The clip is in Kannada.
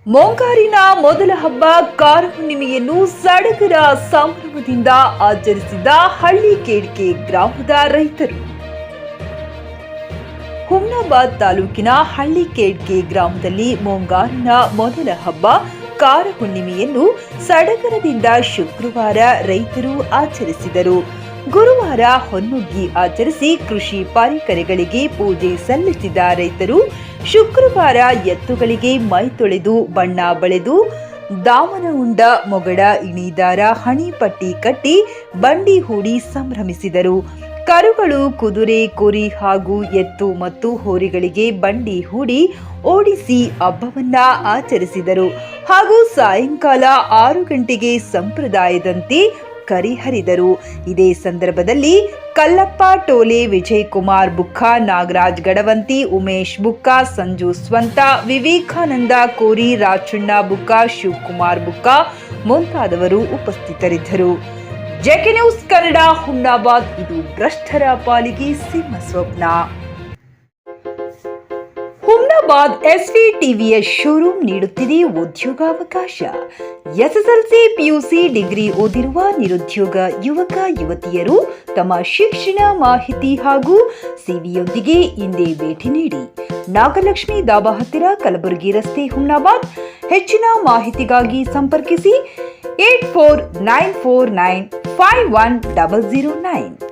ಮುಂಗಾರಿನ ಮೊದಲ ಹಬ್ಬ ಕಾರ ಹುಣ್ಣಿಮೆಯನ್ನು ಸಡಗರ ಸಂಭ್ರಮದಿಂದ ಆಚರಿಸಿದ ಹಳ್ಳಿಕೇಡ್ಕೆ ಗ್ರಾಮದ ರೈತರು. ಹುಮ್ನಾಬಾದ್ ತಾಲೂಕಿನ ಹಳ್ಳಿಕೇಡ್ಕೆ ಗ್ರಾಮದಲ್ಲಿ ಮುಂಗಾರಿನ ಮೊದಲ ಹಬ್ಬ ಕಾರ ಹುಣ್ಣಿಮೆಯನ್ನು ಸಡಗರದಿಂದ ಶುಕ್ರವಾರ ರೈತರು ಆಚರಿಸಿದರು. ಗುರುವಾರ ಹೊನ್ನುಗ್ಗಿ ಆಚರಿಸಿ ಕೃಷಿ ಪರಿಕರಗಳಿಗೆ ಪೂಜೆ ಸಲ್ಲಿಸಿದ ರೈತರು ಶುಕ್ರವಾರ ಎತ್ತುಗಳಿಗೆ ಮೈ ತೊಳೆದು ಬಣ್ಣ ಬಳೆದು ದಾಮನ ಉಂಡ ಮೊಗಡ ಇಣಿದಾರ ಹಣಿಪಟ್ಟಿ ಕಟ್ಟಿ ಬಂಡಿ ಹೂಡಿ ಸಂಭ್ರಮಿಸಿದರು. ಕರುಗಳು, ಕುದುರೆ, ಕುರಿ ಹಾಗೂ ಎತ್ತು ಮತ್ತು ಹೋರಿಗಳಿಗೆ ಬಂಡಿ ಹೂಡಿ ಓಡಿಸಿ ಹಬ್ಬವನ್ನ ಆಚರಿಸಿದರು. ಹಾಗೂ ಸಾಯಂಕಾಲ 6 ಗಂಟೆಗೆ ಸಂಪ್ರದಾಯದಂತೆ ಕರಿಹರಿದರು. ಇದೇ ಸಂದರ್ಭದಲ್ಲಿ ಕಲ್ಲಪ್ಪ ಟೋಲೆ, ವಿಜಯಕುಮಾರ್ ಬುಕ್ಕ, ನಾಗರಾಜ್ ಗಡವಂತಿ, ಉಮೇಶ್ ಬುಕ್ಕ, ಸಂಜು ಸ್ವಂತ, ವಿವೇಕಾನಂದ ಕೋರಿ, ರಾಚಣ್ಣ ಬುಕ್ಕ, ಶಿವಕುಮಾರ್ ಬುಕ್ಕ ಮುಂತಾದವರು ಉಪಸ್ಥಿತರಿದ್ದರು. JK news Kannada, Humnabad. ಇದು ಭ್ರಷ್ಟರ ಪಾಲಿಗೆ ಸಿಂಹ ಸ್ವಪ್ನ. ಹುಮ್ನಾಬಾದ್ ಎಸ್ವಿ ಟಿವಿಎಸ್ ಶೋರೂಮ್ ನೀಡುತ್ತಿದೆ ಉದ್ಯೋಗಾವಕಾಶ. ಎಸ್ಎಸ್ಎಲ್ಸಿ, ಪಿಯುಸಿ, ಡಿಗ್ರಿ ಓದಿರುವ ನಿರುದ್ಯೋಗ ಯುವಕ ಯುವತಿಯರು ತಮ್ಮ ಶಿಕ್ಷಣ ಮಾಹಿತಿ ಹಾಗೂ ಸಿವಿಯೊಂದಿಗೆ ಇಂದೇ ಭೇಟಿ ನೀಡಿ. ನಾಗಲಕ್ಷ್ಮಿ ದಾಬಾ ಹತ್ತಿರ, ಕಲಬುರಗಿ ರಸ್ತೆ, ಹುಮ್ನಾಬಾದ್. ಹೆಚ್ಚಿನ ಮಾಹಿತಿಗಾಗಿ ಸಂಪರ್ಕಿಸಿ 8494951009.